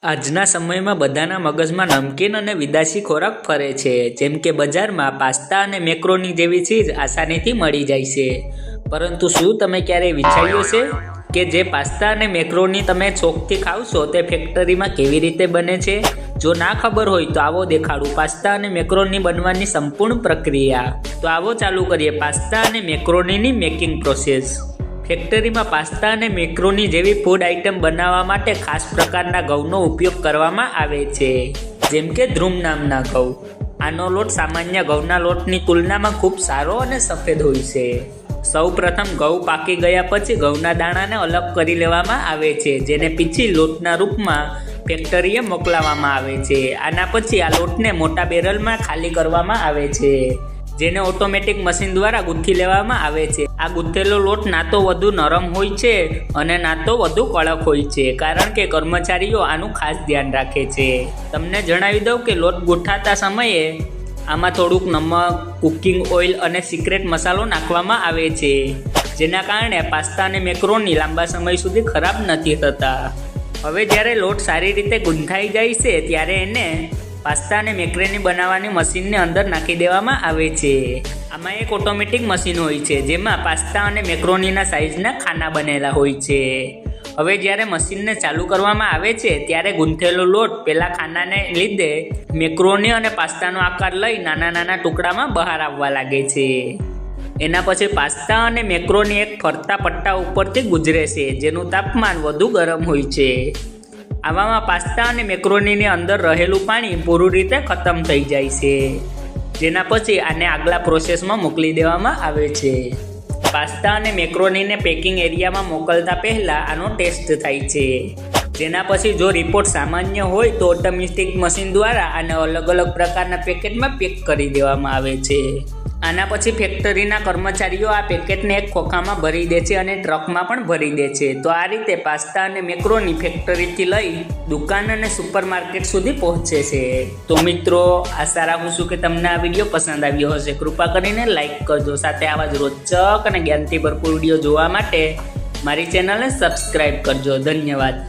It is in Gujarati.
આજના સમયમાં બધાના મગજમાં નમકીન અને વિદેશી ખોરાક ફરે છે, જેમ કે બજારમાં પાસ્તા અને મેક્રોની જેવી ચીજ આસાનીથી મળી જાય છે. પરંતુ શું તમે ક્યારેય વિચાર્યું છે કે જે પાસ્તા અને મેક્રોની તમે શોખથી ખાવશો તે ફેક્ટરીમાં કેવી રીતે બને છે? જો ના ખબર હોય તો આવો દેખાડું પાસ્તા અને મેક્રોની બનવાની સંપૂર્ણ પ્રક્રિયા. તો આવો ચાલુ કરીએ પાસ્તા અને મેક્રોનીની મેકિંગ પ્રોસેસ. ફેક્ટરીમાં પાસ્તા અને મેક્રોની જેવી ફૂડ આઇટમ બનાવવા માટે ખાસ પ્રકારના ઘઉંનો ઉપયોગ કરવામાં આવે છે, જેમ કે ધ્રુમ નામના ઘઉં. આનો લોટ સામાન્ય ઘઉંના લોટની તુલનામાં ખૂબ સારો અને સફેદ હોય છે. સૌ પ્રથમ ઘઉં પાકી ગયા પછી ઘઉંના દાણાને અલગ કરી લેવામાં આવે છે, જેને પીછી લોટના રૂપમાં ફેક્ટરીએ મોકલવામાં આવે છે. આના પછી આ લોટને મોટા બેરલમાં ખાલી કરવામાં આવે છે, જેને ઓટોમેટિક મશીન દ્વારા ગૂંથી લેવામાં આવે છે. આ ગૂંથેલો લોટ ના તો વધુ નરમ હોય છે અને ના તો વધુ કડક હોય છે, કારણ કે કર્મચારીઓ આનું ખાસ ધ્યાન રાખે છે. તમને જણાવી દઉં કે લોટ ગૂંથાતા સમયે આમાં થોડુંક નમક, કુકિંગ ઓઇલ અને સિક્રેટ મસાલો નાખવામાં આવે છે, જેના કારણે પાસ્તા અને મેક્રોની લાંબા સમય સુધી ખરાબ નથી થતા. હવે જ્યારે લોટ સારી રીતે ગૂંથાઈ જાય છે ત્યારે એને પાસ્તા અને મેક્રોની બનાવવાની મશીનની અંદર નાખી દેવામાં આવે છે. આમાં એક ઓટોમેટિક મશીન હોય છે, જેમાં પાસ્તા અને મેક્રોનીના સાઇઝના ખાના બનેલા હોય છે. હવે જ્યારે મશીનને ચાલુ કરવામાં આવે છે ત્યારે ગૂંથેલો લોટ પેલા ખાનાને લીધે મેક્રોની અને પાસ્તાનો આકાર લઈ નાના નાના ટુકડામાં બહાર આવવા લાગે છે. એના પછી પાસ્તા અને મેક્રોની એક ફરતા પટ્ટા ઉપરથી ગુજરે છે, જેનું તાપમાન વધુ ગરમ હોય છે. આવામાં પાસ્તા અને મેક્રોનીની અંદર રહેલું પાણી પૂરું રીતે ખતમ થઈ જાય છે, જેના પછી આને આગલા પ્રોસેસમાં મોકલી દેવામાં આવે છે. પાસ્તા અને મેક્રોનીને પેકિંગ એરિયામાં મોકલતા પહેલાં આનો ટેસ્ટ થાય છે, જેના પછી જો રિપોર્ટ સામાન્ય હોય તો ઓટોમેટિક મશીન દ્વારા આને અલગ અલગ પ્રકારના પેકેટમાં પેક કરી દેવામાં આવે છે. આના પછી ફેક્ટરીના કર્મચારીઓ આ પેકેટને એક ખોખામાં ભરી દે છે અને ટ્રકમાં પણ ભરી દે છે. તો આ રીતે પાસ્તા અને મેક્રોની ફેક્ટરીથી લઈ દુકાન અને સુપરમાર્કેટ સુધી પહોંચે છે. તો મિત્રો, આશા રાખું છું કે તમને આ વિડીયો પસંદ આવ્યો હશે. કૃપા કરીને લાઇક કરજો. સાથે આવા જ રોચક અને જ્ઞાનથી ભરપૂર વિડીયો જોવા માટે મારી ચેનલને સબસ્ક્રાઈબ કરજો. ધન્યવાદ.